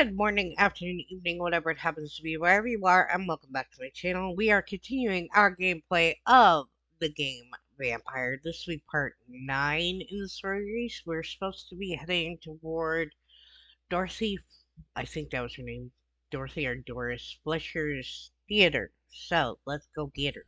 Good morning, afternoon, evening, whatever it happens to be, wherever you are, and welcome back to my channel. We are continuing our gameplay of the game Vampire. This will be part 9 in the series. We're supposed to be heading toward Dorothy, I think that was her name, Dorothy or Doris Fletcher's theater. So, let's go get her.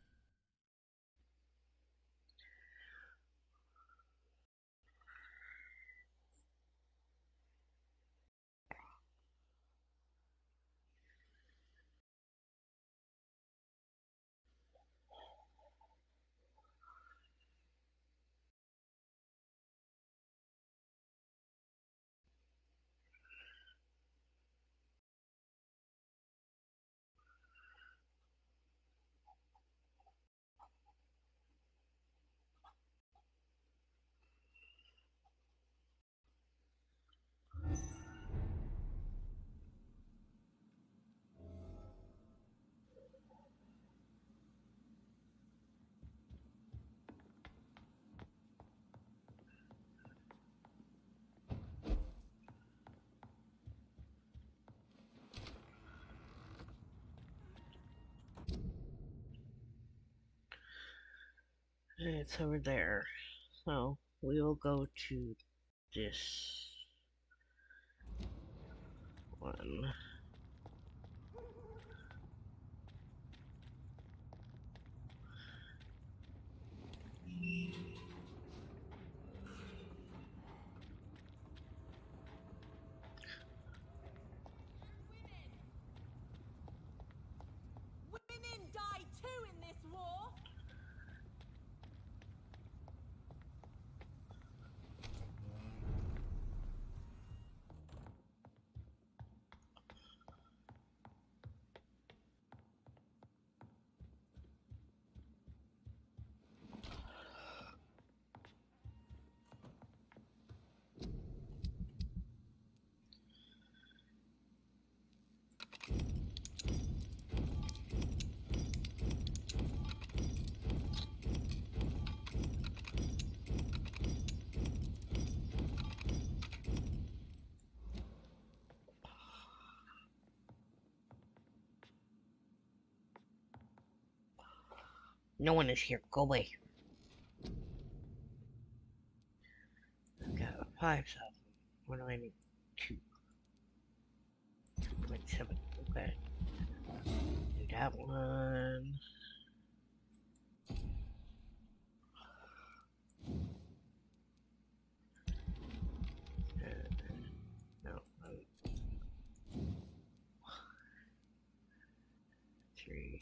It's over there. So, we will go to this one. Women die too in this war. No one is here. Go away. I've got 5,000. What do I need? 2.7. Okay. Do that one. No. 3.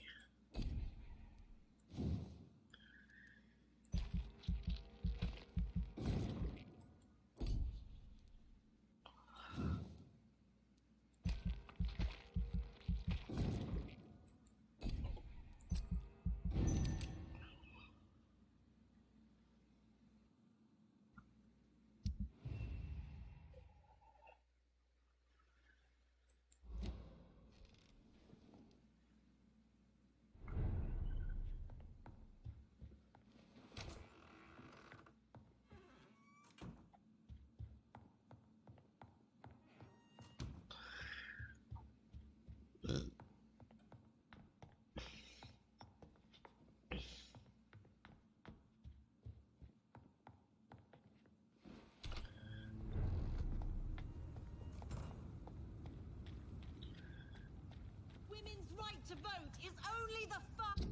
Women's right to vote is only the first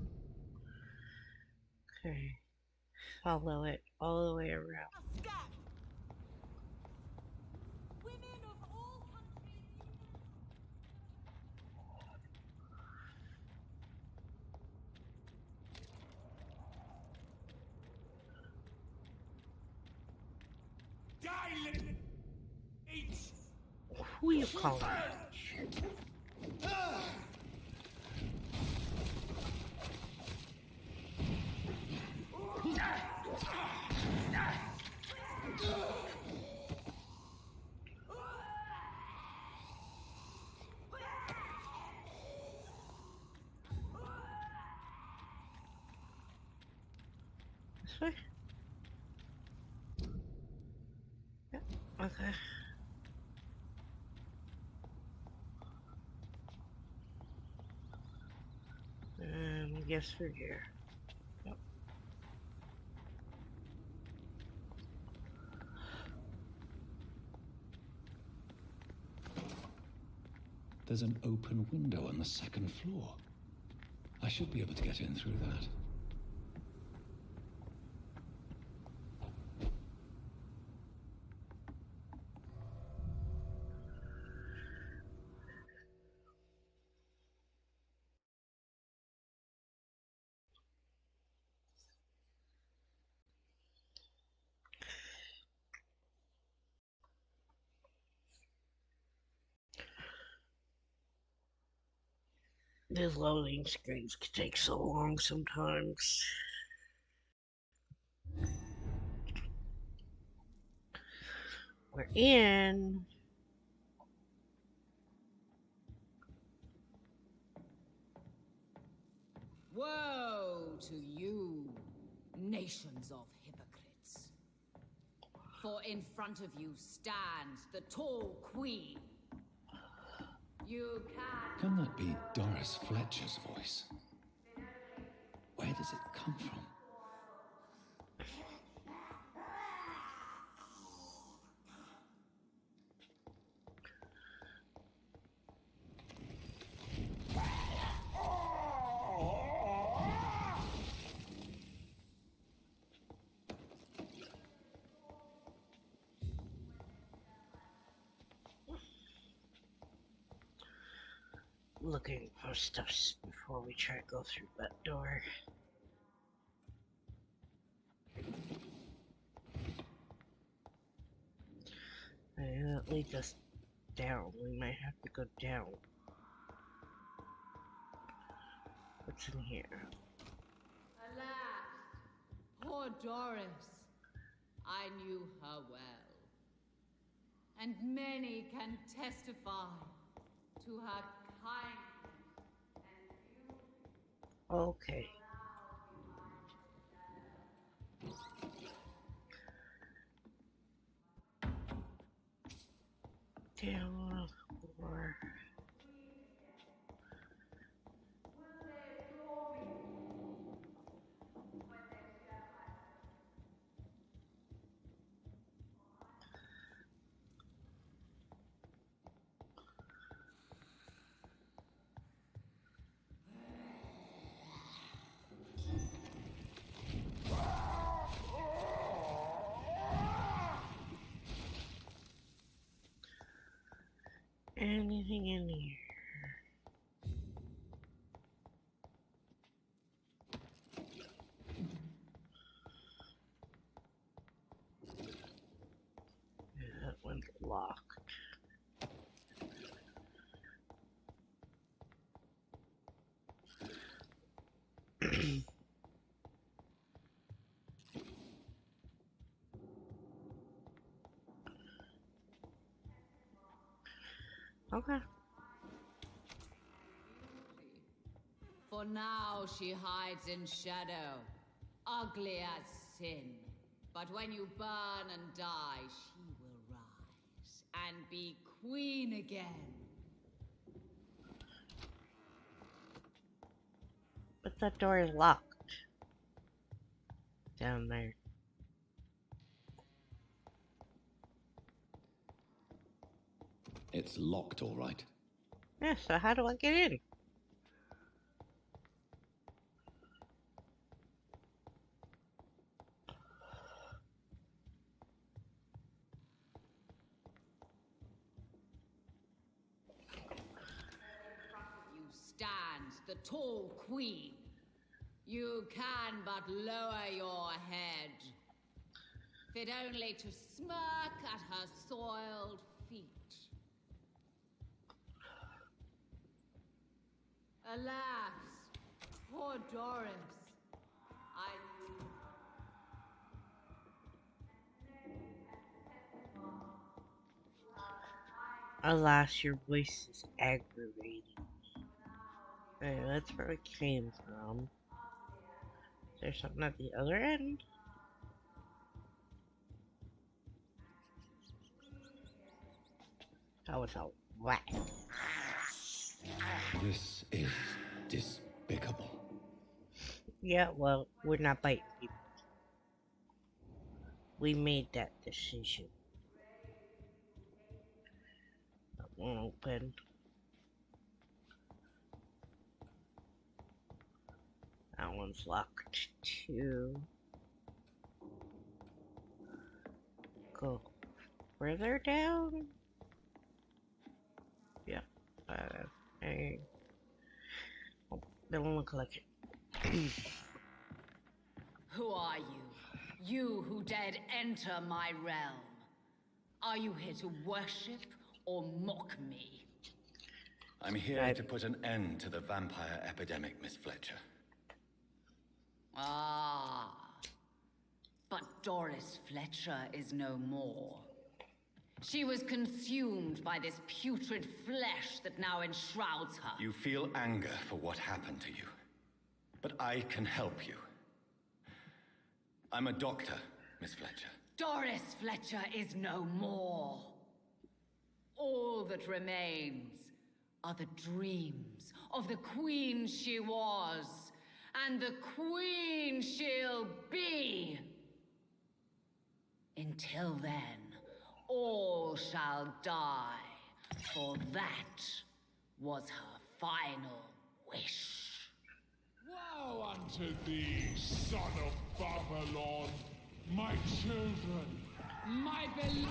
Okay. Follow it all the way around. step. Women of all countries. Die, eat. Who are you calling? This way? Yeah. Okay. guess we're here. Yep. There's an open window on the second floor. I should be able to get in through that. These loading screens can take so long sometimes. We're in. Woe to you, nations of hypocrites. For in front of you stands the tall queen. You Can that be Doris Fletcher's voice? Where does it come from? Looking for stuff before we try to go through that door. And that leads us down. We might have to go down. What's in here? Alas, poor Doris. I knew her well. And many can testify to her kindness and beauty. Okay. Down or anything in here? Yeah, that one's locked. Okay. For now she hides in shadow, ugly as sin. But when you burn and die, she will rise and be queen again. But that door is locked. Down there. It's locked, all right. Yeah, so how do I get in? You stands the tall queen. You can but lower your head, fit only to smirk at her soiled feet. Alas, poor Doris. I knew Alas, your voice is aggravating. Hey, that's where it came from. Is there something at the other end? That was a rat. This is despicable. Yeah, well, we're not biting people. We made that decision. That won't open. That one's locked too. Go further down? Yeah. Hey. Oh, don't look like it. Who are you? You who dared enter my realm. Are you here to worship or mock me? I'm here I, to put an end to the vampire epidemic, Miss Fletcher. Ah. But Doris Fletcher is no more. She was consumed by this putrid flesh that now enshrouds her. You feel anger for what happened to you. But I can help you. I'm a doctor, Miss Fletcher. Doris Fletcher is no more. All that remains are the dreams of the queen she was, and the queen she'll be. Until then, all shall die, for that was her final wish. Woe unto thee, son of Babylon, my children, my beloved.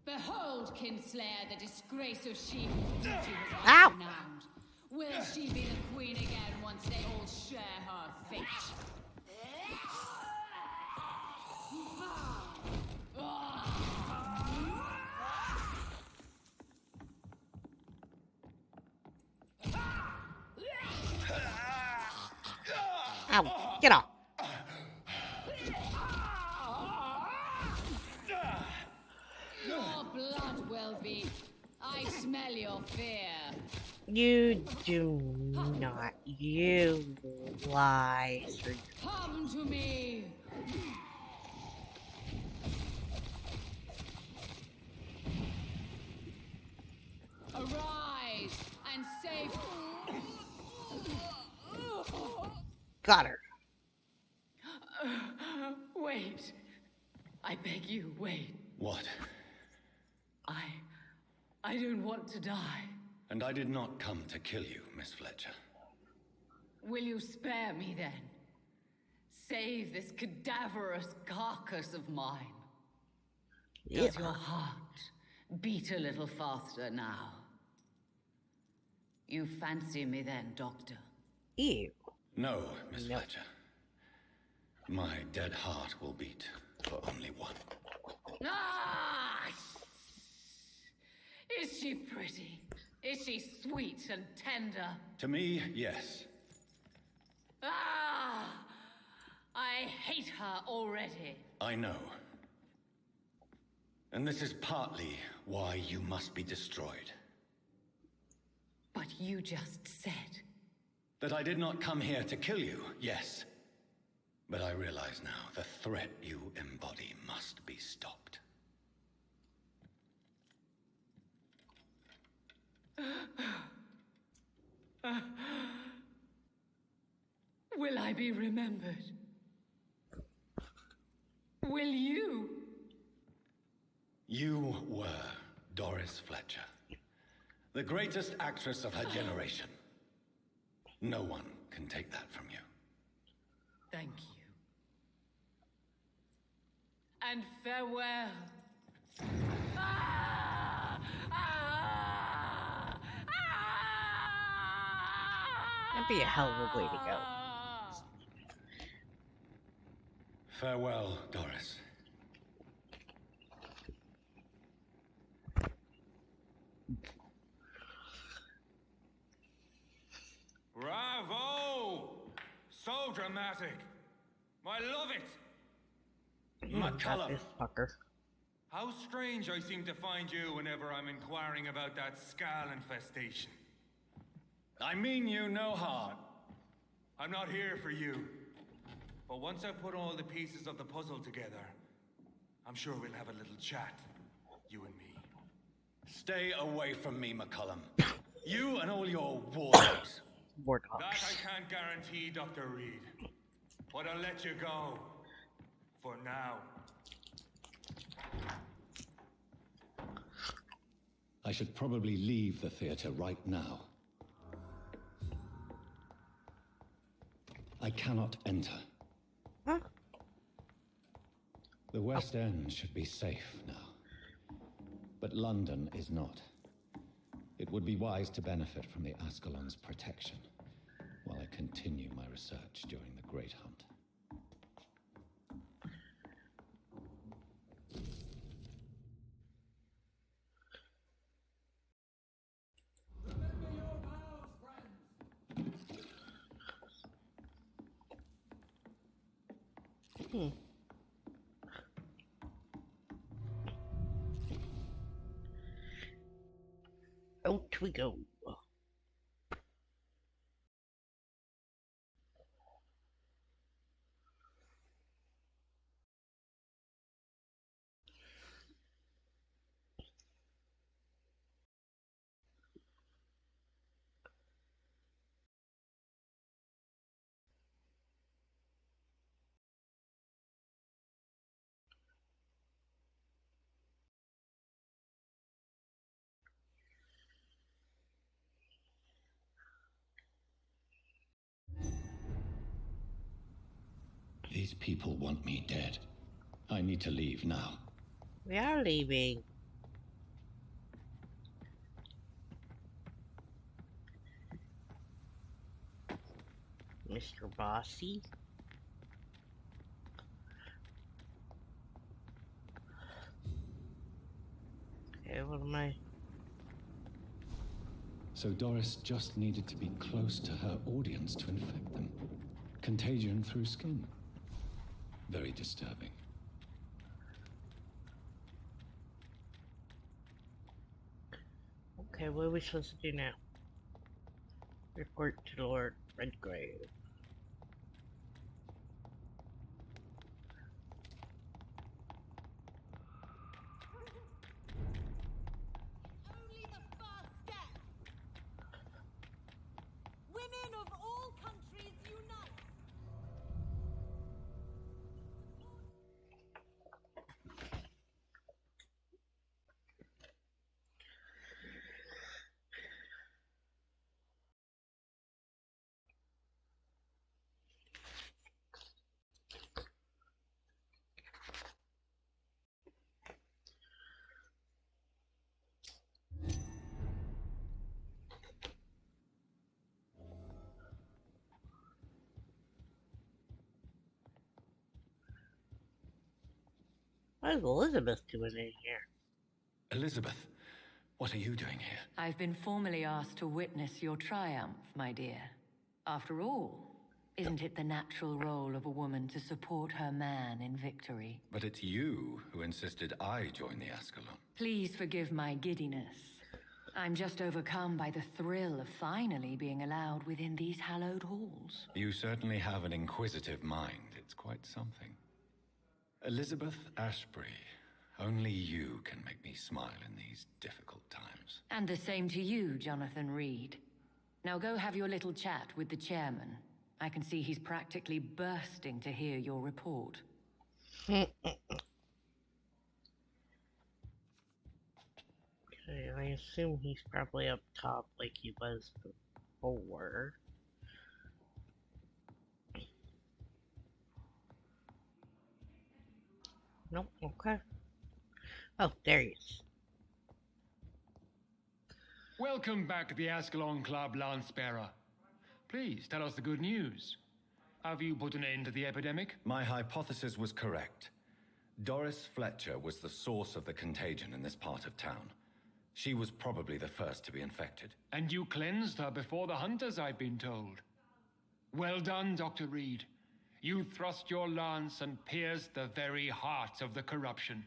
Behold, Kinslayer, the disgrace of she whose beauty was Ow! once renowned. Will she be the queen again once they all share her fate? Ow! Get off! Your blood will be. I smell your fear. You do not. You lie. Come to me. Arise and save. Got her. Wait. I beg you, wait. What? I don't want to die. And I did not come to kill you, Miss Fletcher. Will you spare me then? Save this cadaverous carcass of mine. Does your heart beat a little faster now? You fancy me then, Doctor? Ew. No, Miss Nope. Fletcher. My dead heart will beat for only one. Ah! Is she pretty? Is she sweet and tender? To me, yes. Ah! I hate her already. I know. And this is partly why you must be destroyed. But you just said. That I did not come here to kill you, yes. But I realize now the threat you embody must be stopped. Will I be remembered? Will you? You were Doris Fletcher, the greatest actress of her generation. No one can take that from you. Thank you. And farewell. Ah! Ah! That'd be a hell of a way to go. Farewell, Doris. Bravo! So dramatic. I love it. Got McCullum. this fucker. How strange I seem to find you whenever I'm inquiring about that skal infestation. I mean you no harm. I'm not here for you. But once I've put all the pieces of the puzzle together, I'm sure we'll have a little chat, you and me. Stay away from me, McCullum. You and all your war dogs. War That dogs. I can't guarantee, Dr. Reid. But I'll let you go. For now. I should probably leave the theater right now. I cannot enter. Huh? The West End should be safe now. But London is not. It would be wise to benefit from the Ascalon's protection while I continue my research during the Great Hunt. Out we go. These people want me dead. I need to leave now. We are leaving. Mr. Bossy. Okay, what am I? So Doris just needed to be close to her audience to infect them. Contagion through skin. Very disturbing. Okay, what are we supposed to do now? Report to Lord Redgrave. Only the first step. Women of all countries unite. What is Elizabeth doing in here? Elizabeth, what are you doing here? I've been formally asked to witness your triumph, my dear. After all, isn't it the natural role of a woman to support her man in victory? But it's you who insisted I join the Ascalon. Please forgive my giddiness. I'm just overcome by the thrill of finally being allowed within these hallowed halls. You certainly have an inquisitive mind. It's quite something. Elizabeth Ashbury, only you can make me smile in these difficult times. And the same to you, Jonathan Reid. Now go have your little chat with the chairman. I can see he's practically bursting to hear your report. Okay, I assume he's probably up top like he was before. Nope, okay. Oh, there he is. Welcome back to the Ascalon Club, Lance-Bearer. Please tell us the good news. Have you put an end to the epidemic? My hypothesis was correct. Doris Fletcher was the source of the contagion in this part of town. She was probably the first to be infected. And you cleansed her before the hunters, I've been told. Well done, Dr. Reid. You thrust your lance and pierced the very heart of the corruption.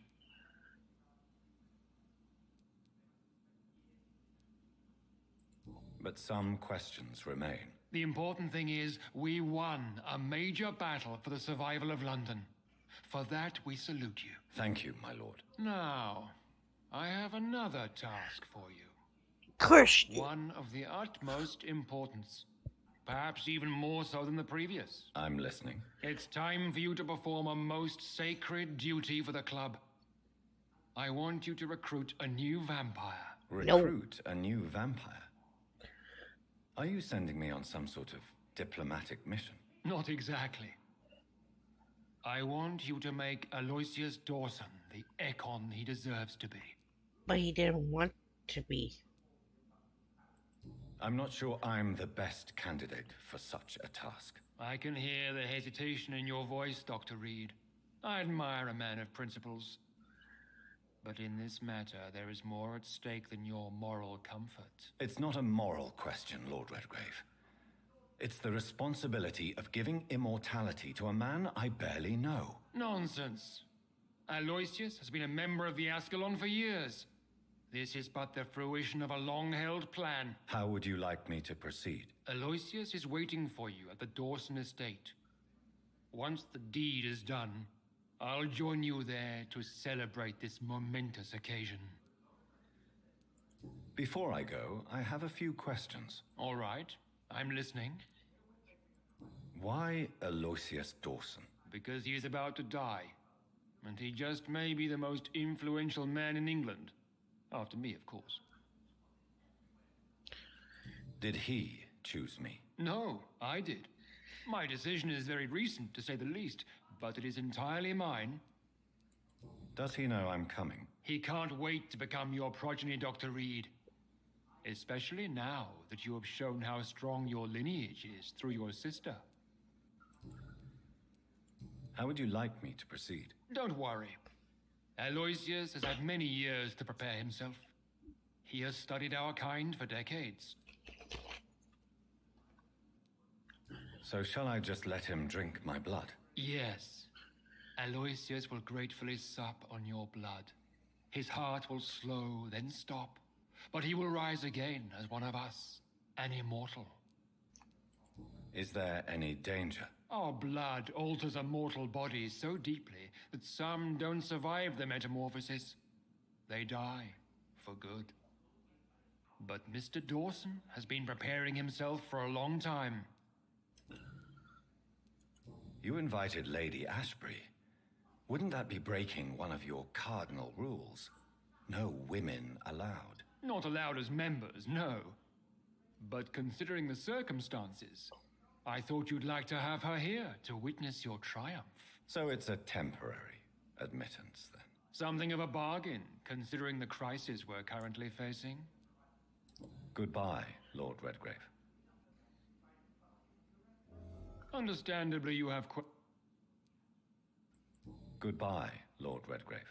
But some questions remain. The important thing is, we won a major battle for the survival of London. For that, we salute you. Thank you, my lord. Now, I have another task for you. Of course you do. One of the utmost importance. Perhaps even more so than the previous. I'm listening. It's time for you to perform a most sacred duty for the club. I want you to recruit a new vampire. Recruit a new vampire? Are you sending me on some sort of diplomatic mission? Not exactly. I want you to make Aloysius Dawson the Ekon he deserves to be. But he didn't want to be. I'm not sure I'm the best candidate for such a task. I can hear the hesitation in your voice, Dr. Reid. I admire a man of principles. But in this matter, there is more at stake than your moral comfort. It's not a moral question, Lord Redgrave. It's the responsibility of giving immortality to a man I barely know. Nonsense. Aloysius has been a member of the Ascalon for years. This is but the fruition of a long-held plan. How would you like me to proceed? Aloysius is waiting for you at the Dawson estate. Once the deed is done, I'll join you there to celebrate this momentous occasion. Before I go, I have a few questions. All right, I'm listening. Why Aloysius Dawson? Because he is about to die. And he just may be the most influential man in England. After me, of course. Did he choose me? No, I did. My decision is very recent, to say the least, but it is entirely mine. Does he know I'm coming? He can't wait to become your progeny, Dr. Reid. Especially now that you have shown how strong your lineage is through your sister. How would you like me to proceed? Don't worry. Aloysius has had many years to prepare himself. He has studied our kind for decades. So shall I just let him drink my blood? Yes. Aloysius will gratefully sup on your blood. His heart will slow, then stop. But he will rise again as one of us, an immortal. Is there any danger? Our blood alters a mortal body so deeply that some don't survive the metamorphosis. They die for good. But Mr. Dawson has been preparing himself for a long time. You invited Lady Ashbury. Wouldn't that be breaking one of your cardinal rules? No women allowed. Not allowed as members, no. But considering the circumstances, I thought you'd like to have her here to witness your triumph. So it's a temporary admittance, then? Something of a bargain, considering the crisis we're currently facing. Goodbye, Lord Redgrave. Understandably, you have Goodbye, Lord Redgrave.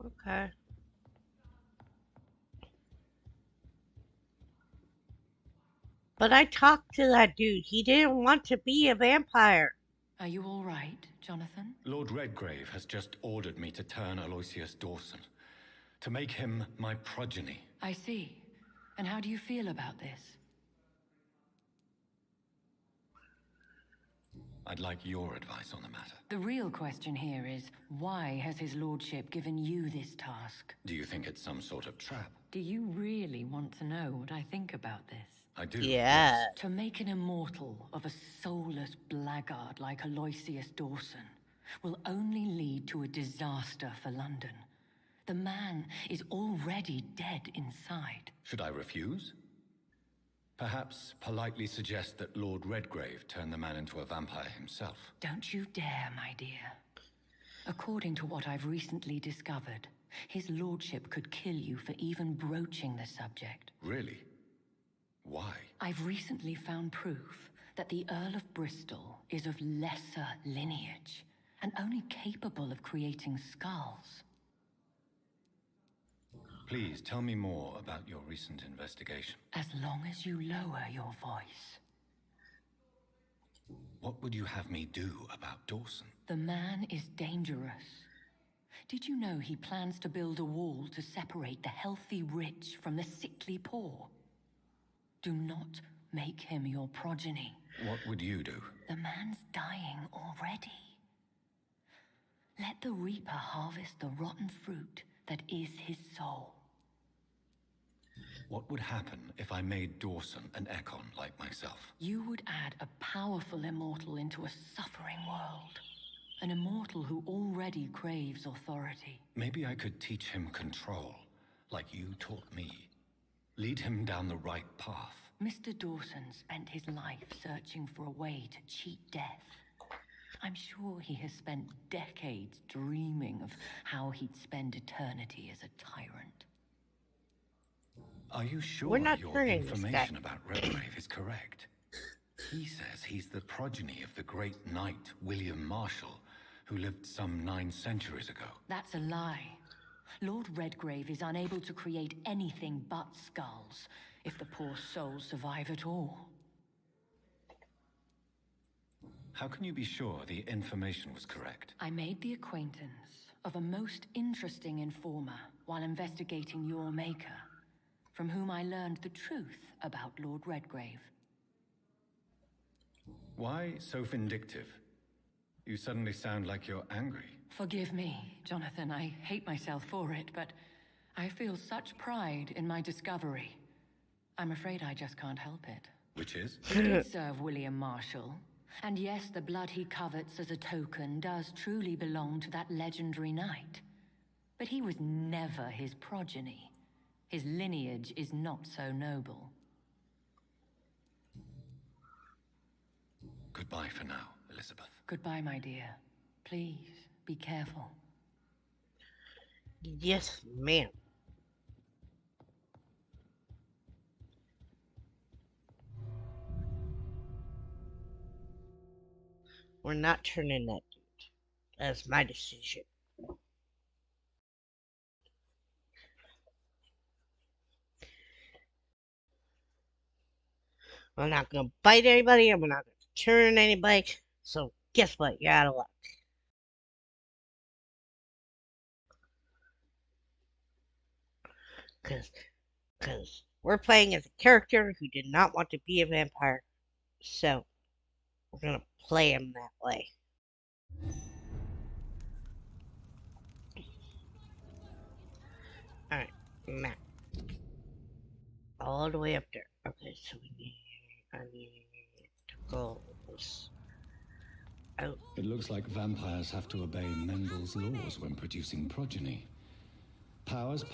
Okay. But I talked to that dude. He didn't want to be a vampire. Are you all right, Jonathan? Lord Redgrave has just ordered me to turn Aloysius Dawson, to make him my progeny. I see. And how do you feel about this? I'd like your advice on the matter. The real question here is, why has his lordship given you this task? Do you think it's some sort of trap? Do you really want to know what I think about this? I do. Yeah. yes. To make an immortal of a soulless blackguard like Aloysius Dawson will only lead to a disaster for London. The man is already dead inside. Should I refuse? Perhaps politely suggest that Lord Redgrave turn the man into a vampire himself. Don't you dare, my dear. According to what I've recently discovered, his lordship could kill you for even broaching the subject. Really? Why? I've recently found proof that the Earl of Bristol is of lesser lineage and only capable of creating skals. Please tell me more about your recent investigation. As long as you lower your voice. What would you have me do about Dawson? The man is dangerous. Did you know he plans to build a wall to separate the healthy rich from the sickly poor? Do not make him your progeny. What would you do? The man's dying already. Let the Reaper harvest the rotten fruit that is his soul. What would happen if I made Dawson an Ekon like myself? You would add a powerful immortal into a suffering world. An immortal who already craves authority. Maybe I could teach him control, like you taught me. Lead him down the right path. Mr. Dawson spent his life searching for a way to cheat death. I'm sure he has spent decades dreaming of how he'd spend eternity as a tyrant. Are you sure We're not your turning this guy. information about Redgrave is correct? He says he's the progeny of the great knight William Marshall, who lived some 9 centuries ago. That's a lie. Lord Redgrave is unable to create anything but skulls, if the poor souls survive at all. How can you be sure the information was correct? I made the acquaintance of a most interesting informer while investigating your maker, from whom I learned the truth about Lord Redgrave. Why so vindictive? You suddenly sound like you're angry. Forgive me, Jonathan. I hate myself for it, but I feel such pride in my discovery. I'm afraid I just can't help it. Which is? He did serve William Marshall. And yes, the blood he covets as a token does truly belong to that legendary knight. But he was never his progeny. His lineage is not so noble. Goodbye for now, Elizabeth. Goodbye, my dear. Please, be careful. Yes, ma'am. We're not turning that dude. That's my decision. I'm not gonna bite anybody. I'm not gonna turn anybody. So guess what? You're out of luck. Because we're playing as a character who did not want to be a vampire. So we're gonna play him that way. Alright, map. All the way up there. Okay, so I need to go out. It looks like vampires have to obey Mendel's laws when producing progeny. Powers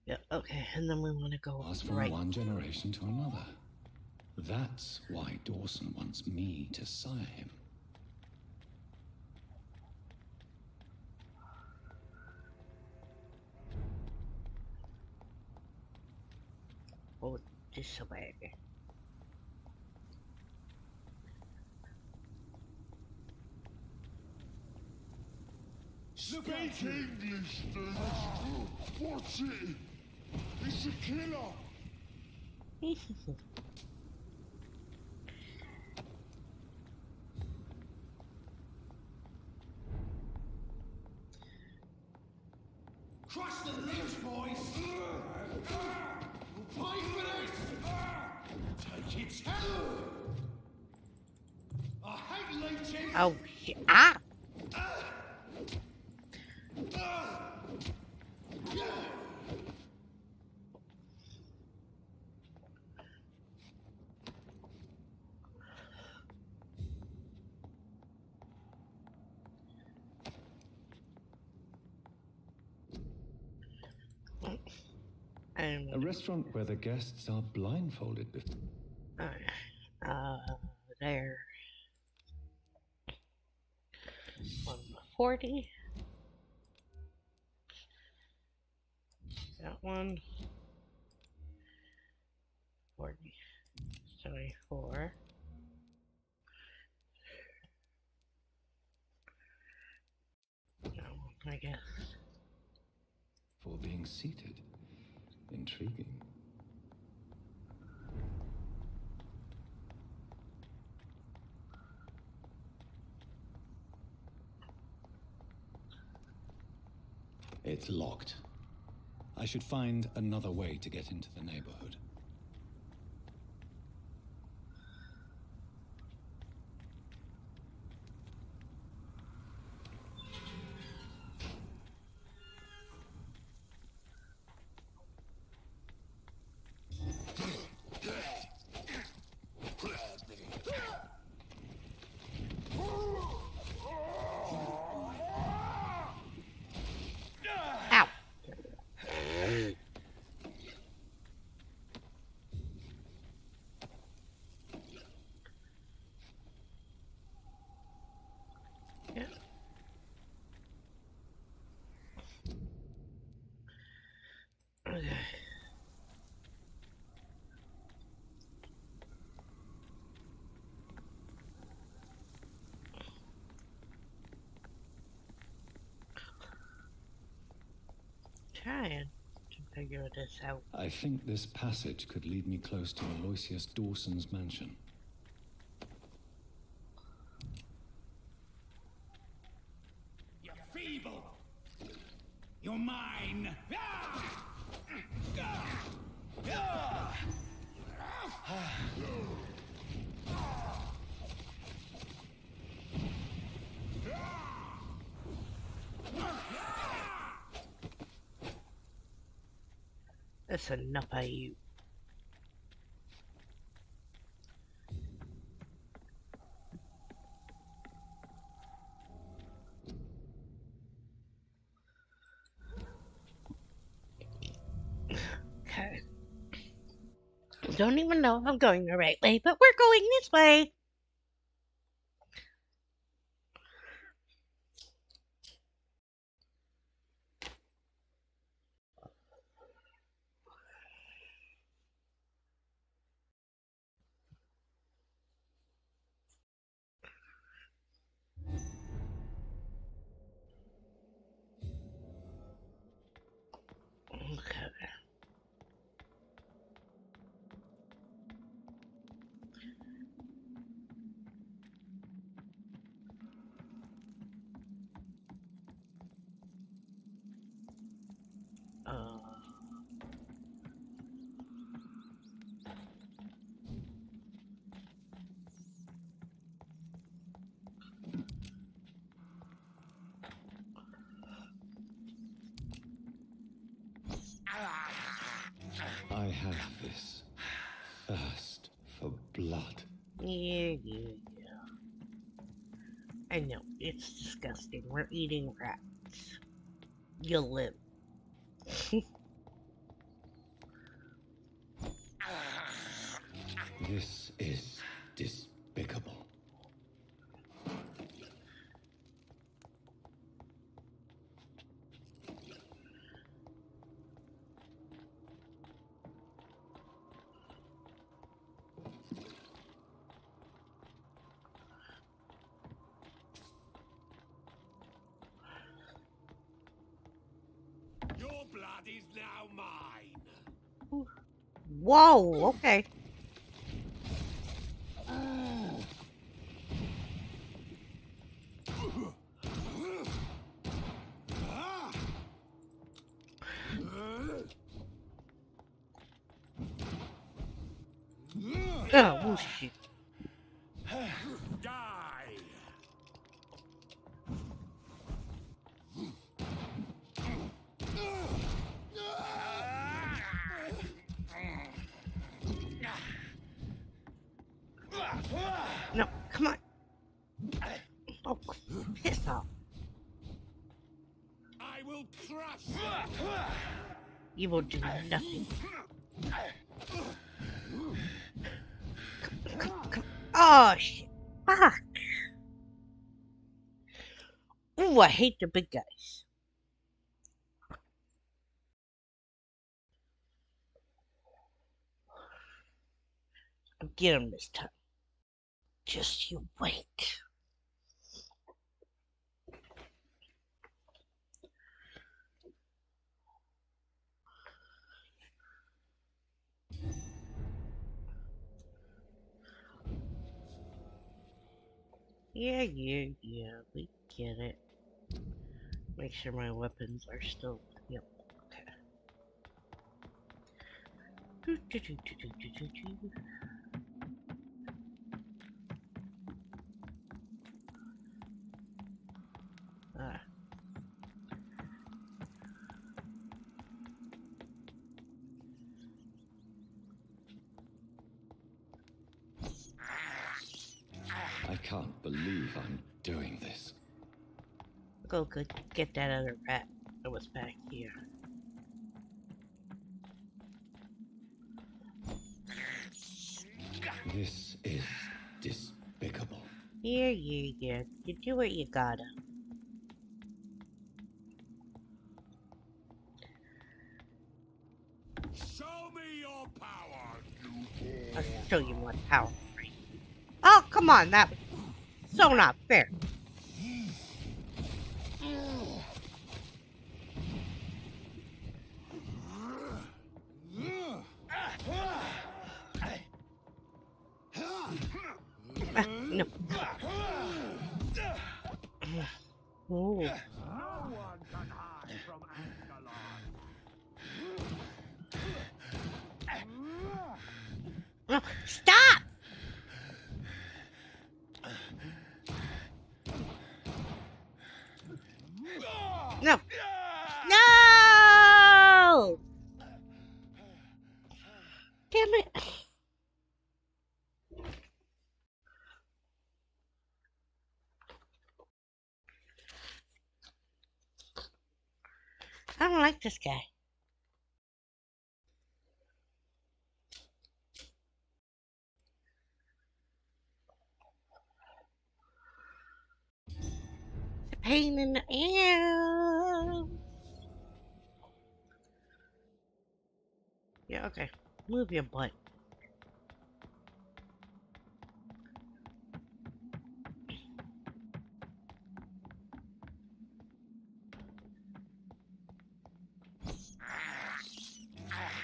Yeah, okay, and then we want to go pass from right. one generation to another. That's why Dawson wants me to sire him. Oh, this way. Speak English, then. What's it? It's a killer. Crush the lips, boys. We'll pay for this. Take its hell. I hate leeches. Oh, shit. Ah! A restaurant where the guests are blindfolded. There. 140. That one. 40. 74. That one, I guess. For being seated. Intriguing. It's locked. I should find another way to get into the neighborhood. figure this out. I think this passage could lead me close to Aloysius Dawson's mansion. You're feeble! You're mine! That's enough of you. Okay. Don't even know if I'm going the right way, but we're going this way. Okay. Uh, I have this thirst for blood. yeah. I know, it's disgusting. We're eating rats. You'll live. This is despicable. Your blood is now mine! Whoa, okay. Oh, shit. Die! No, come on. Oh, piss off. I will crush! You will do nothing. Come. Oh, shit. Fuck. Ooh, I hate the big guys. I'll get him this time. Just you wait. Yeah, we get it. Make sure my weapons are still. Yep, okay. Ah. I can't believe I'm doing this. Go get that other rat that was back here. This is despicable. Yeah. You do what you gotta. Show me your power, you I'll show you more power. Oh, come on, that was so not fair. No. Oh. No one can hide from Ascalon. No. Stop! No. No! Damn it. I don't like this guy. It's a pain in the ass. Yeah, okay. Move your butt.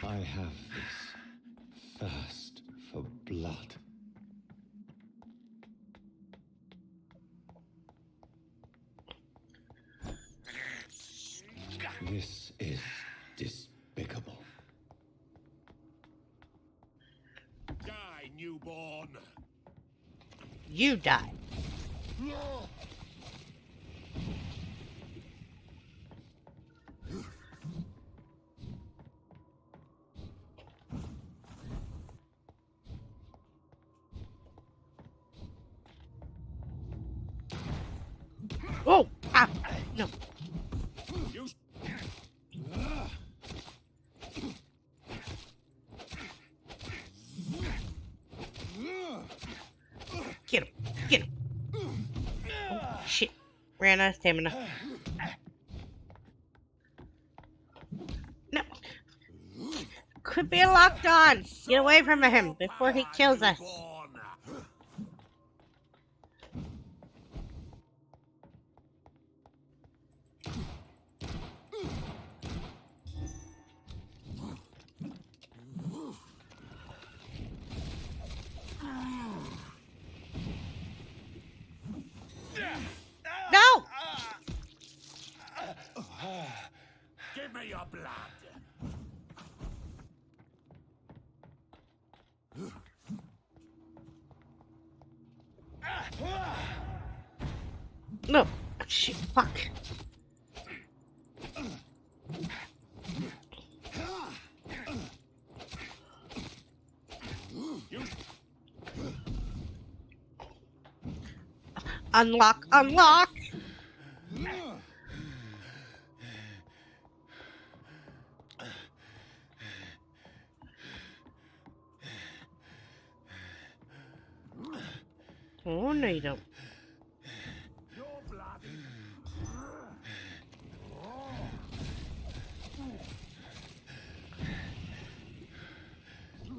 I have this thirst for blood. This is despicable. Die, newborn. You die. Oh! Ah! No. You Get him. Get him. Oh, shit. Ran out of stamina. No. Quit being locked on. Get away from him before he kills us. newborn. No! Give me your blood. No. Shit. Fuck. Unlock. Unlock. Oh, no, you don't. Your blood.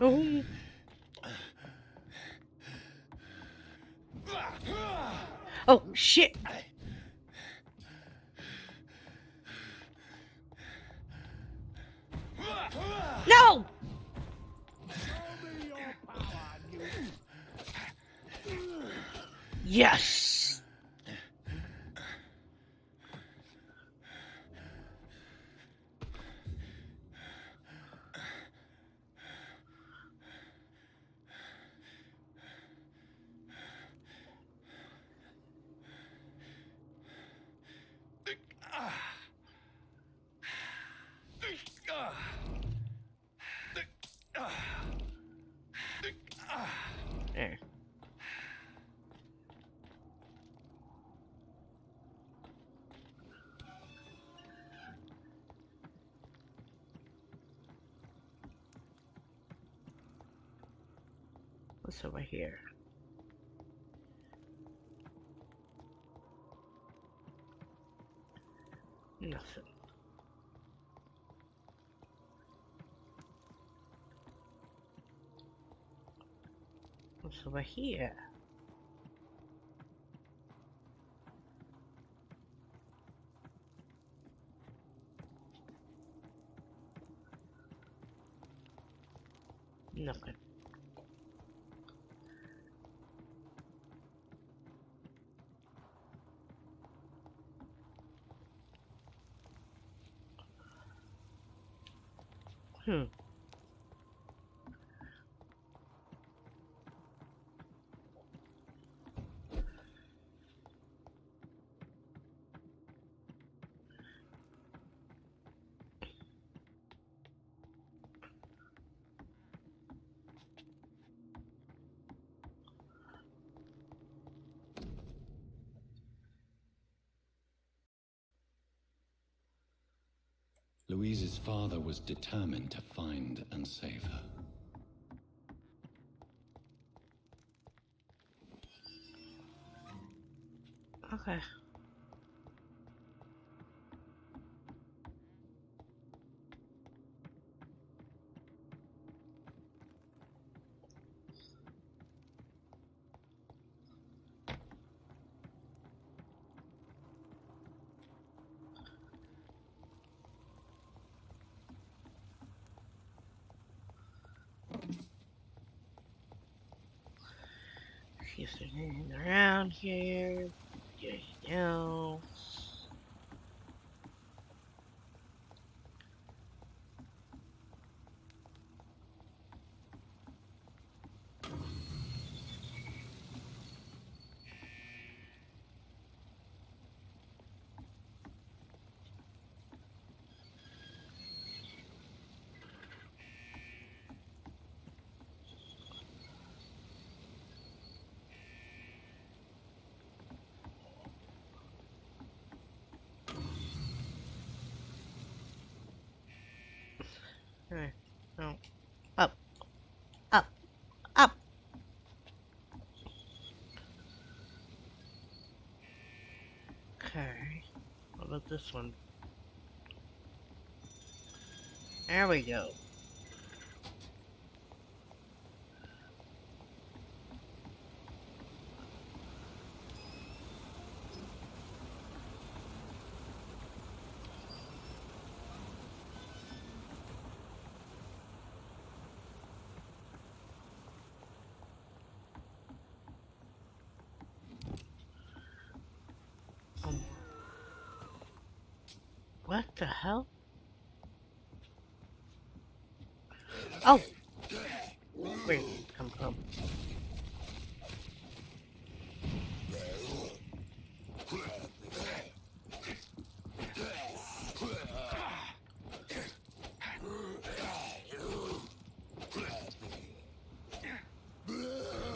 Oh. Oh, shit. No! Show me your power, Yes. There. What's over here? Nothing. What's over here? Nothing. Hmm. Louise's father was determined to find and save her. Okay. See if there's anything around here. Anything else? Alright. No. Up. Up. Up. Okay. What about this one? There we go. Um, what the hell? Oh! Wait, come.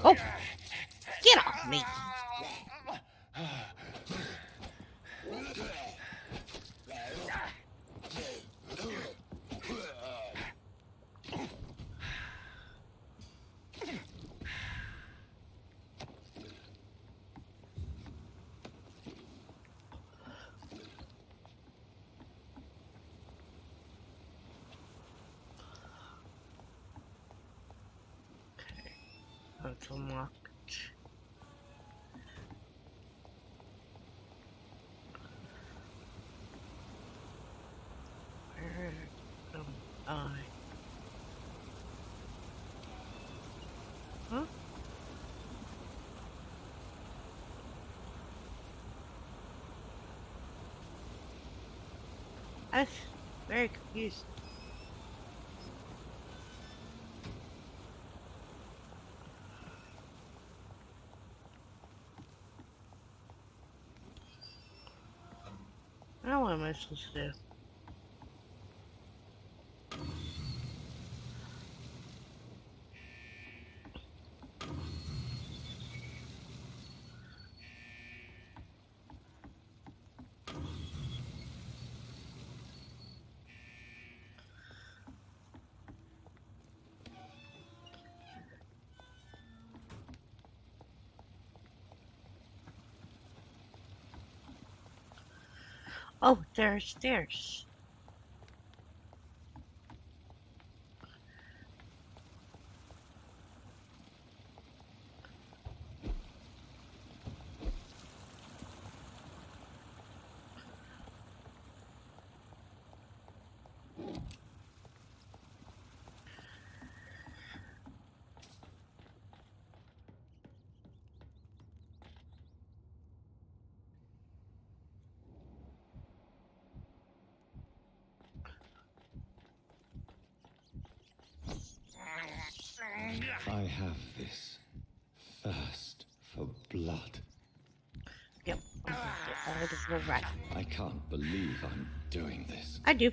Oh! Get off me! That's unlocked. Where am I? Huh? I'm very confused. Now what am I supposed to do? Oh, there are stairs. I have this thirst for blood. Yep. I'm gonna get out of the right. I can't believe I'm doing this. I do.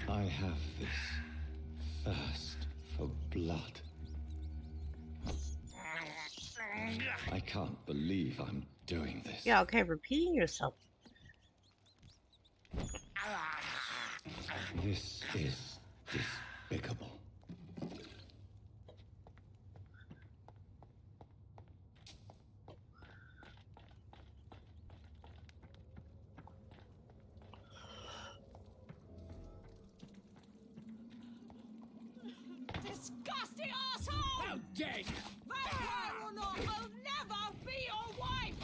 I have this thirst for blood. I can't believe I'm doing this. Yeah, okay, repeating yourself. This is despicable. Disgusting asshole! How dare you! Vampire or not, I'll never be your wife!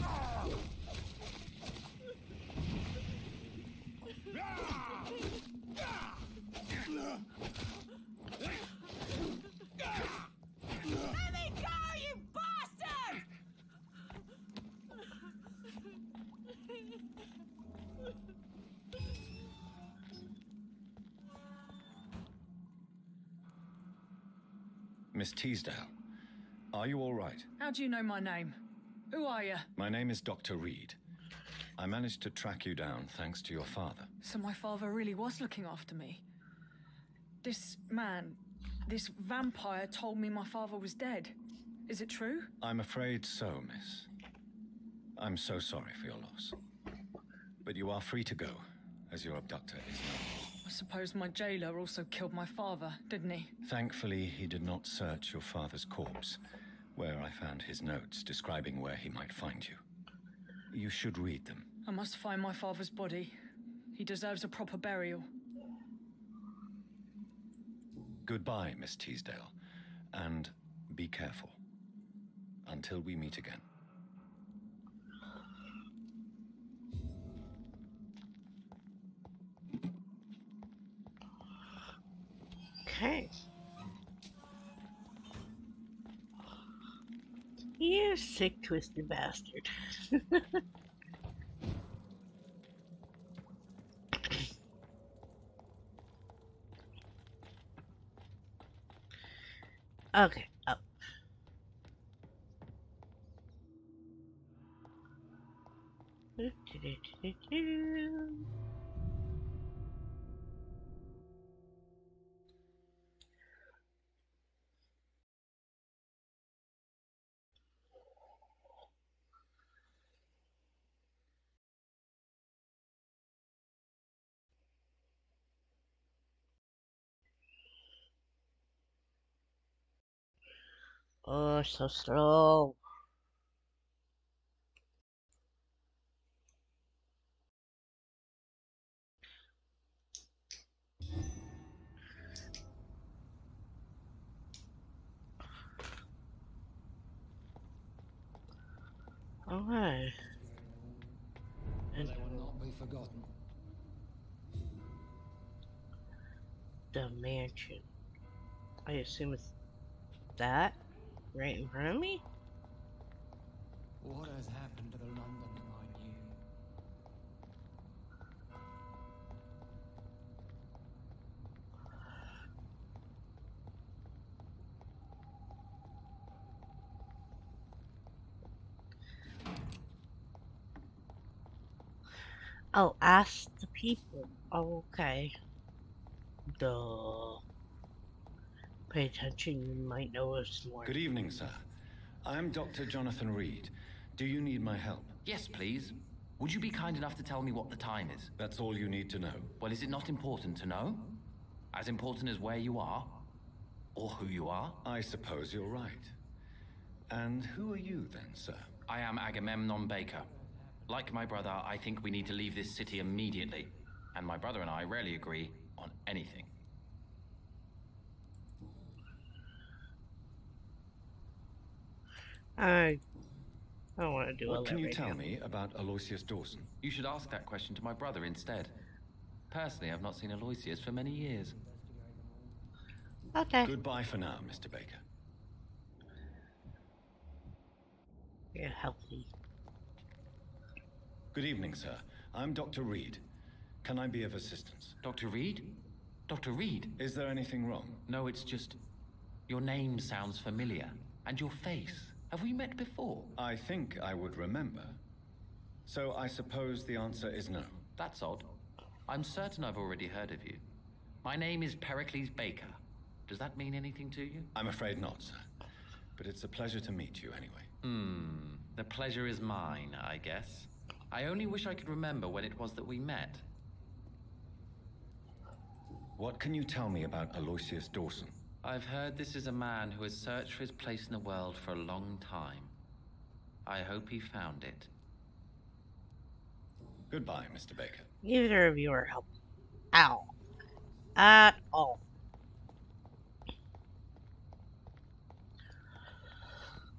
Let me go, you bastard! Miss Teasdale, are you all right? How do you know my name? Who are you? My name is Dr. Reid. I managed to track you down thanks to your father. So my father really was looking after me. This man, this vampire told me my father was dead. Is it true? I'm afraid so, miss. I'm so sorry for your loss. But you are free to go, as your abductor is known. I suppose my jailer also killed my father, didn't he? Thankfully, he did not search your father's corpse, where I found his notes describing where he might find you. You should read them. I must find my father's body. He deserves a proper burial. Goodbye, Miss Teasdale, and be careful. Until we meet again. Okay. You sick, twisted bastard. Okay, up. Oh, so slow. Alright. And They will not be forgotten. the mansion. I assume it's that right in front of me? What has happened to the London I knew? Oh, ask the people. Oh, okay. Duh. Pay attention, you might notice more. Good evening, sir. I'm Dr. Jonathan Reid. Do you need my help? Yes, please. Would you be kind enough to tell me what the time is? That's all you need to know. Well, is it not important to know? As important as where you are? Or who you are? I suppose you're right. And who are you then, sir? I am Agamemnon Baker. Like my brother, I think we need to leave this city immediately. And my brother and I rarely agree on anything. I don't want to do all What that can you right tell now. me about Aloysius Dawson? You should ask that question to my brother instead. Personally, I've not seen Aloysius for many years. Okay. Goodbye for now, Mr. Baker. You're healthy. Good evening, sir. I'm Dr. Reid. Can I be of assistance? Dr. Reid? Dr. Reid. Is there anything wrong? No, it's just... Your name sounds familiar. And your face. Have we met before? I think I would remember. So I suppose the answer is no. That's odd. I'm certain I've already heard of you. My name is Pericles Baker. Does that mean anything to you? I'm afraid not, sir. But it's a pleasure to meet you anyway. The pleasure is mine, I guess. I only wish I could remember when it was that we met. What can you tell me about Aloysius Dawson? I've heard this is a man who has searched for his place in the world for a long time. I hope he found it. Goodbye, Mr. Baker. Neither of you are helpful. Ow. At all.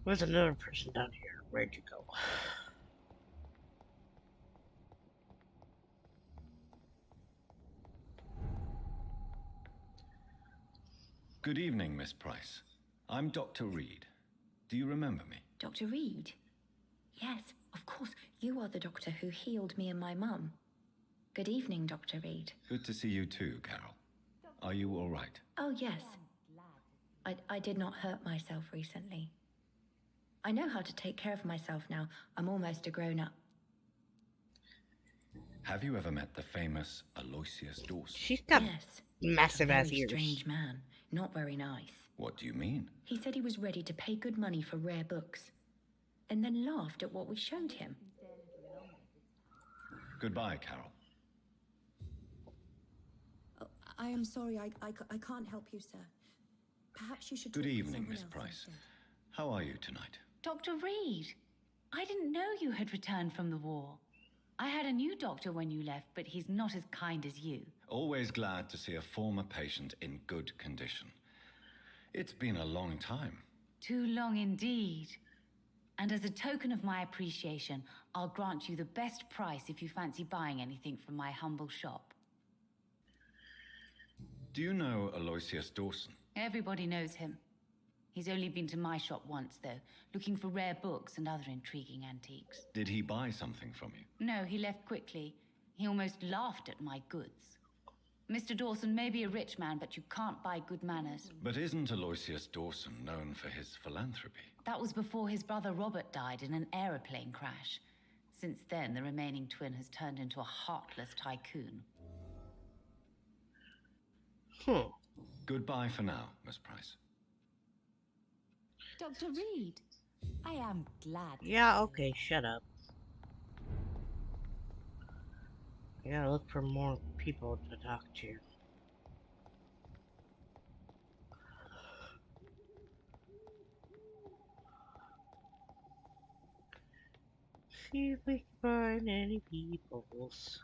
There's another person down here. Where'd you go? Good evening, Miss Price. I'm Dr. Reid. Do you remember me? Dr. Reid? Yes, of course. You are the doctor who healed me and my mum. Good evening, Dr. Reid. Good to see you too, Carol. Are you all right? Oh, yes. I did not hurt myself recently. I know how to take care of myself now. I'm almost a grown-up. Have you ever met the famous Aloysius Dawson? She's got Yes. massive A ass very ears. strange man. Not very nice. What do you mean? He said he was ready to pay good money for rare books, and then laughed at what we showed him. Goodbye, Carol. Oh, I am sorry, I can't help you, sir. Perhaps you should Good talk with evening, someone Miss else Price. instead. How are you tonight? Dr. Reid, I didn't know you had returned from the war. I had a new doctor when you left, but he's not as kind as you. Always glad to see a former patient in good condition. It's been a long time. Too long indeed. And as a token of my appreciation, I'll grant you the best price if you fancy buying anything from my humble shop. Do you know Aloysius Dawson? Everybody knows him. He's only been to my shop once, though, looking for rare books and other intriguing antiques. Did he buy something from you? No, he left quickly. He almost laughed at my goods. Mr. Dawson may be a rich man, but you can't buy good manners. But isn't Aloysius Dawson known for his philanthropy? That was before his brother Robert died in an aeroplane crash. Since then, the remaining twin has turned into a heartless tycoon. Goodbye for now, Miss Price. Dr. Reid, I am glad. Yeah, okay, shut up. I gotta look for more people to talk to. See if we can find any peoples.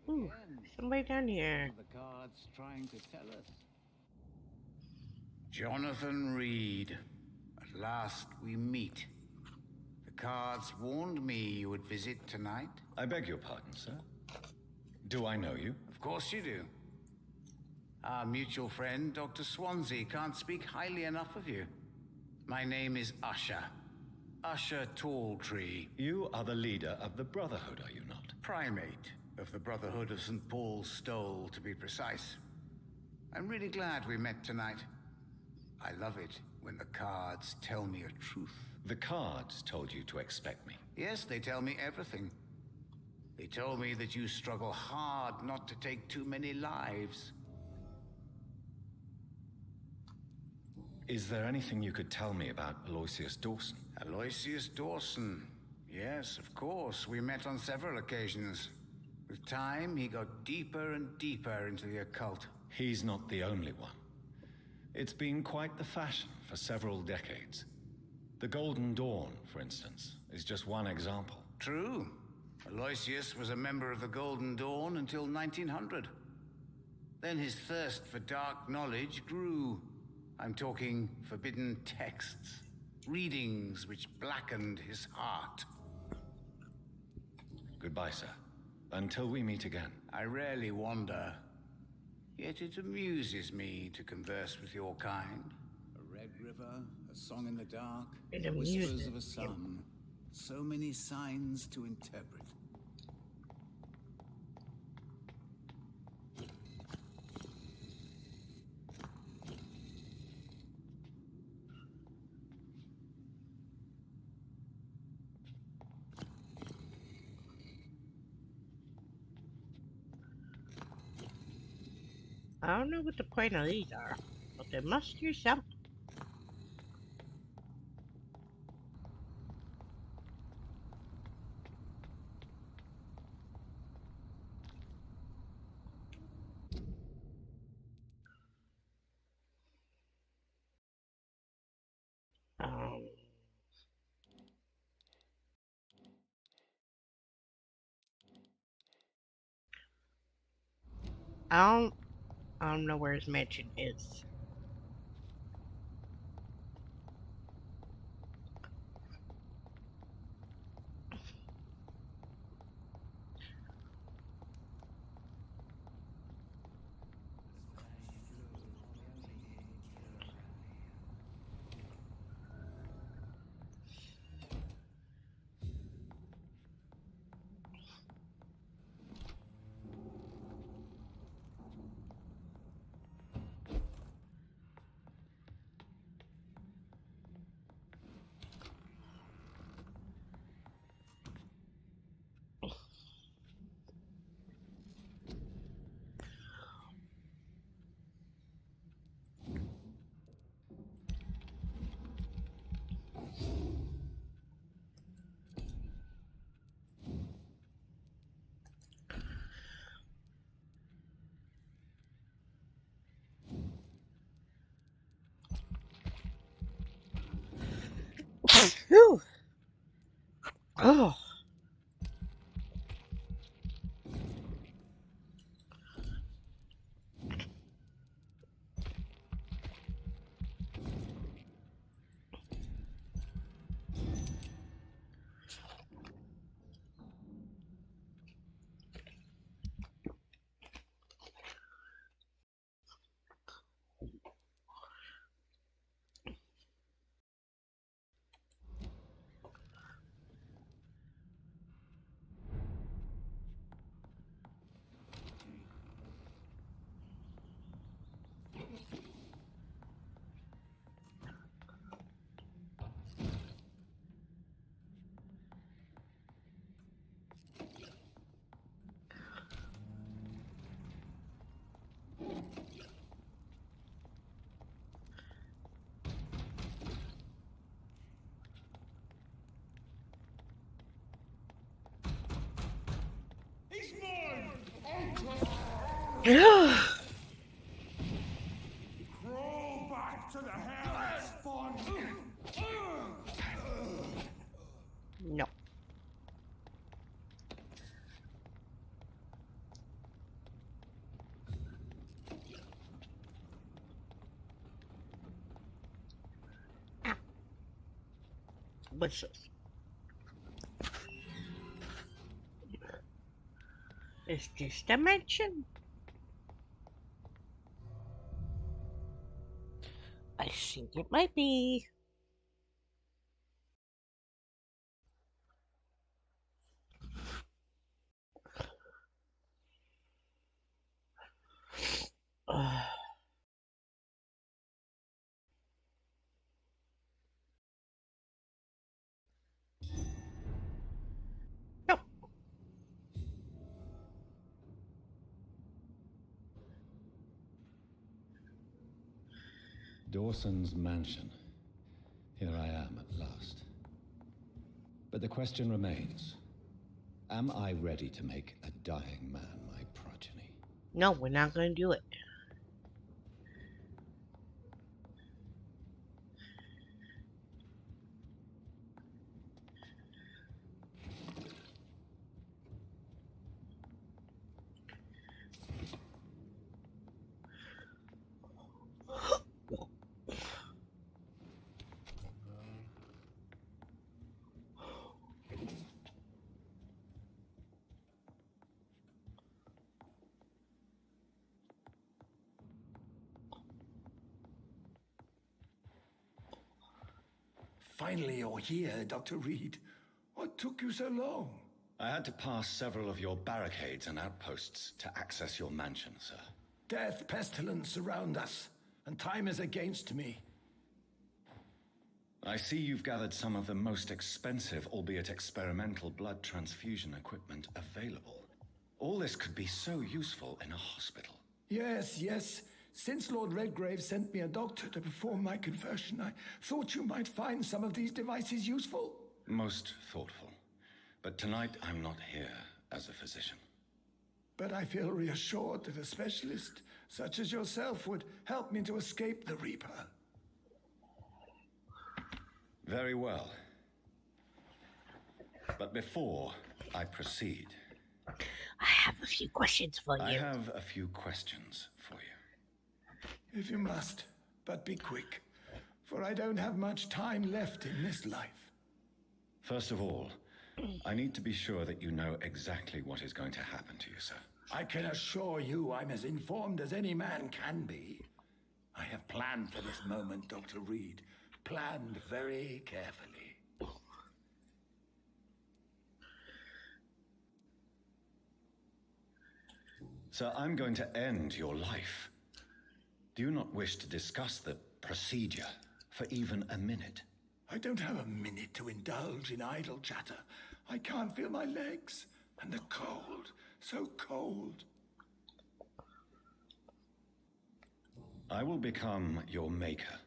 Ooh, somebody down here. The cards trying to tell us. Jonathan Reid. At last we meet. The cards warned me you would visit tonight. I beg your pardon, sir. Do I know you? Of course you do. Our mutual friend, Dr. Swansea, can't speak highly enough of you. My name is Usher. Usher Talltree. You are the leader of the Brotherhood, are you not? Primate of the Brotherhood of St. Paul's Stole, to be precise. I'm really glad we met tonight. I love it when the cards tell me a truth. The cards told you to expect me. Yes, they tell me everything. They told me that you struggle hard not to take too many lives. Is there anything you could tell me about Aloysius Dawson? Aloysius Dawson. Yes, of course. We met on several occasions. With time, he got deeper and deeper into the occult. He's not the only one. It's been quite the fashion for several decades. The Golden Dawn, for instance, is just one example. True. Aloysius was a member of the Golden Dawn until 1900. Then his thirst for dark knowledge grew. I'm talking forbidden texts, readings which blackened his heart. Goodbye, sir. Until we meet again. I rarely wander, yet it amuses me to converse with your kind. A red river, a song in the dark, whispers of a sun. So many signs to interpret. I don't know what the point of these are, but they must do something. Um, I don't know where his mansion is. Whew. Oh. He's mine! Crawl back to the hell it spawned! No. What's this? Is this dimension? I think it might be. Nope. Dawson's mansion. Here I am at last. But the question remains. Am I ready to make a dying man my progeny? No, we're not going to do it. Finally, you're here, Dr. Reid. What took you so long? I had to pass several of your barricades and outposts to access your mansion, sir. Death, pestilence surround us, and time is against me. I see you've gathered some of the most expensive, albeit experimental, blood transfusion equipment available. All this could be so useful in a hospital. Yes. Since Lord Redgrave sent me a doctor to perform my conversion, I thought you might find some of these devices useful. Most thoughtful. But tonight I'm not here as a physician. But I feel reassured that a specialist such as yourself would help me to escape the Reaper. Very well. But before I proceed, I have a few questions for you. I have a few questions for you. If you must, but be quick, for I don't have much time left in this life. First of all, I need to be sure that you know exactly what is going to happen to you, sir. I can assure you I'm as informed as any man can be. I have planned for this moment, Dr. Reid. Planned very carefully. Sir, I'm going to end your life. Do you not wish to discuss the procedure for even a minute? I don't have a minute to indulge in idle chatter. I can't feel my legs, and the cold, so cold. I will become your maker.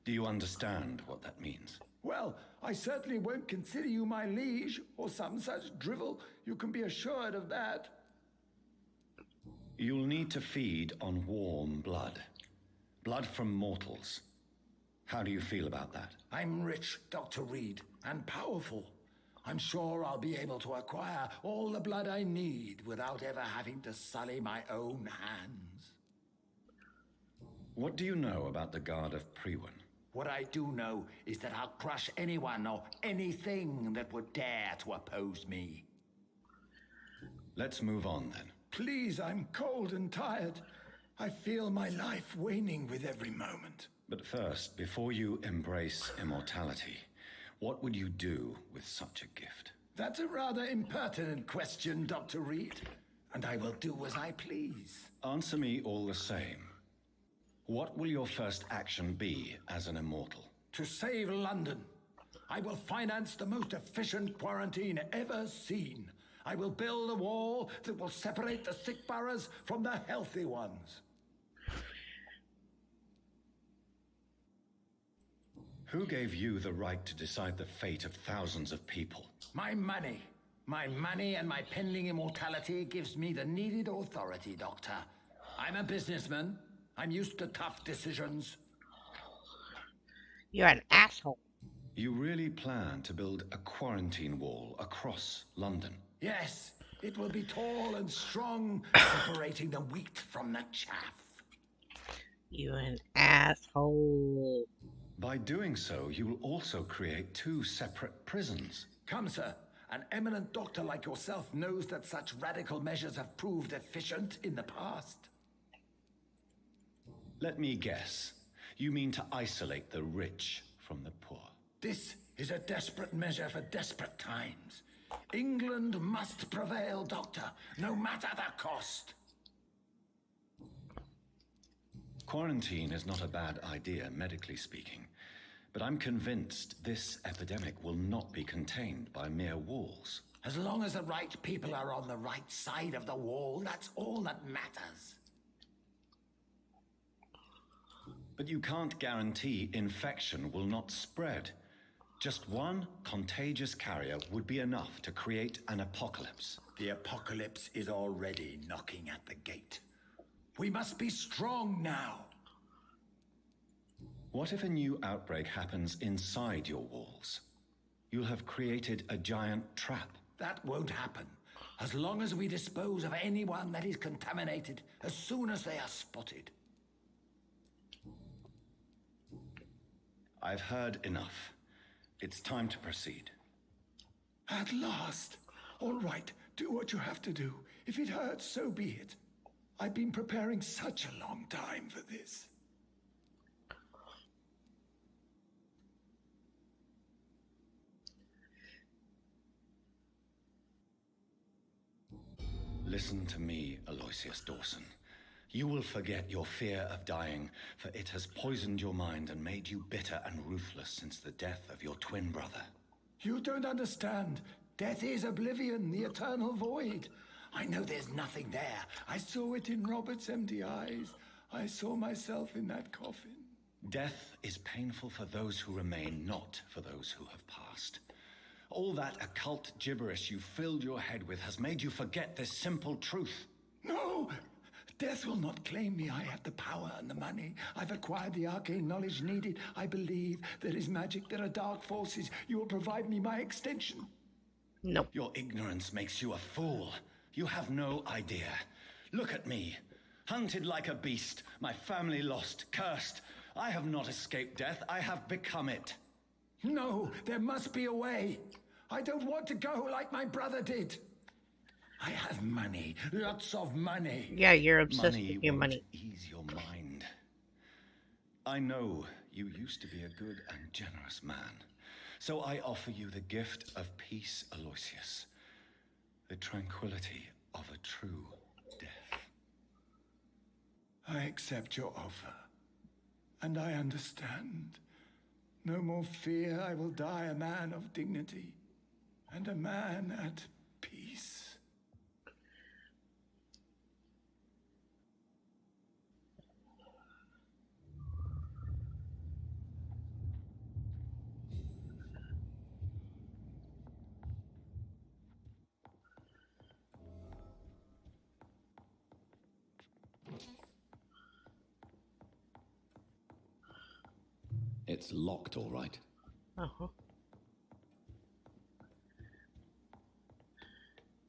Do you understand what that means? Well, I certainly won't consider you my liege, or some such drivel. You can be assured of that. You'll need to feed on warm blood. Blood from mortals. How do you feel about that? I'm rich, Dr. Reid, and powerful. I'm sure I'll be able to acquire all the blood I need without ever having to sully my own hands. What do you know about the Guard of Priwen? What I do know is that I'll crush anyone or anything that would dare to oppose me. Let's move on then. Please, I'm cold and tired. I feel my life waning with every moment. But first, before you embrace immortality, what would you do with such a gift? That's a rather impertinent question, Dr. Reid. And I will do as I please. Answer me all the same. What will your first action be as an immortal? To save London. I will finance the most efficient quarantine ever seen. I will build a wall that will separate the sick boroughs from the healthy ones. Who gave you the right to decide the fate of thousands of people? My money. My money and my pending immortality gives me the needed authority, Doctor. I'm a businessman. I'm used to tough decisions. You're an asshole. You really plan to build a quarantine wall across London? Yes, it will be tall and strong, separating the wheat from the chaff. You're an asshole. By doing so, you will also create 2 separate prisons. Come, sir. An eminent doctor like yourself knows that such radical measures have proved efficient in the past. Let me guess. You mean to isolate the rich from the poor? This is a desperate measure for desperate times. England must prevail, Doctor, no matter the cost. Quarantine is not a bad idea, medically speaking. But I'm convinced this epidemic will not be contained by mere walls. As long as the right people are on the right side of the wall, that's all that matters. But you can't guarantee infection will not spread. Just one contagious carrier would be enough to create an apocalypse. The apocalypse is already knocking at the gate. We must be strong now. What if a new outbreak happens inside your walls? You'll have created a giant trap. That won't happen. As long as we dispose of anyone that is contaminated as soon as they are spotted. I've heard enough. It's time to proceed. At last. All right, do what you have to do. If it hurts, so be it. I've been preparing such a long time for this. Listen to me, Aloysius Dawson. You will forget your fear of dying, for it has poisoned your mind and made you bitter and ruthless since the death of your twin brother. You don't understand. Death is oblivion, the eternal void. I know there's nothing there. I saw it in Robert's empty eyes. I saw myself in that coffin. Death is painful for those who remain, not for those who have passed. All that occult gibberish you filled your head with has made you forget this simple truth. No! Death will not claim me. I have the power and the money. I've acquired the arcane knowledge needed. I believe there is magic, there are dark forces. You will provide me my extension. No. Your ignorance makes you a fool. You have no idea. Look at me. Hunted like a beast, my family lost, cursed. I have not escaped death, I have become it. No, there must be a way. I don't want to go like my brother did. I have money, lots of money. Yeah, you're obsessed Money with your won't money. ease your mind. I know you used to be a good and generous man. So I offer you the gift of peace, Aloysius. The tranquility of a true death. I accept your offer. And I understand. No more fear. I will die a man of dignity. And a man at peace. It's locked, all right. Uh-huh.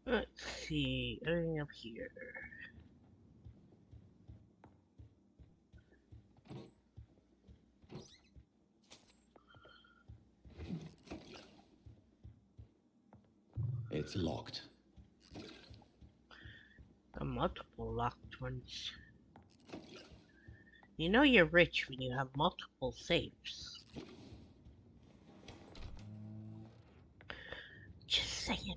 Let's see. Anything up here? It's locked. The multiple locked ones. You know you're rich when you have multiple safes. Just saying.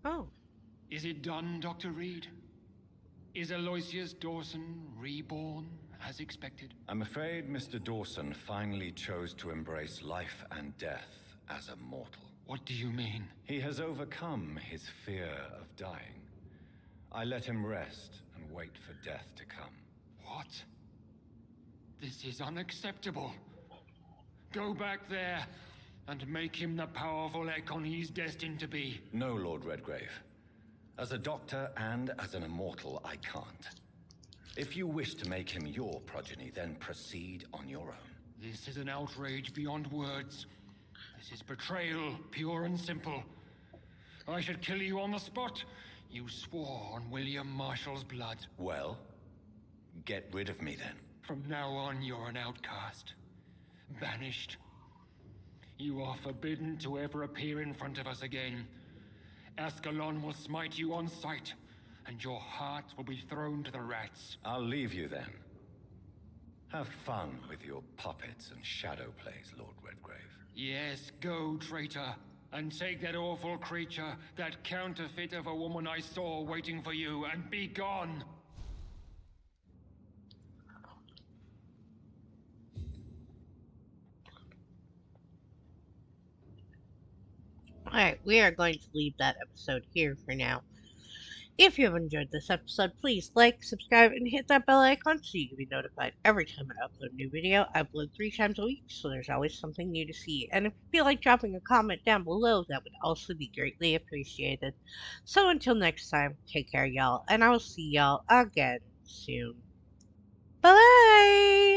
Oh. Is it done, Dr. Reid? Is Aloysius Dawson reborn, as expected? I'm afraid Mr. Dawson finally chose to embrace life and death as a mortal. What do you mean? He has overcome his fear of dying. I let him rest and wait for death to come. What? This is unacceptable. Go back there and make him the powerful Ekon he's destined to be. No, Lord Redgrave. As a doctor and as an immortal, I can't. If you wish to make him your progeny, then proceed on your own. This is an outrage beyond words. This is betrayal, pure and simple. I should kill you on the spot. You swore on William Marshall's blood. Well, get rid of me then. From now on, you're an outcast. Banished. You are forbidden to ever appear in front of us again. Ascalon will smite you on sight, and your heart will be thrown to the rats. I'll leave you then. Have fun with your puppets and shadow plays, Lord Redgrave. Yes, go, traitor, and take that awful creature, that counterfeit of a woman I saw waiting for you, and be gone! Alright, we are going to leave that episode here for now. If you have enjoyed this episode, please like, subscribe, and hit that bell icon so you can be notified every time I upload a new video. I upload 3 times a week, so there's always something new to see. And if you feel like dropping a comment down below, that would also be greatly appreciated. So until next time, take care, y'all, and I will see y'all again soon. Bye-bye!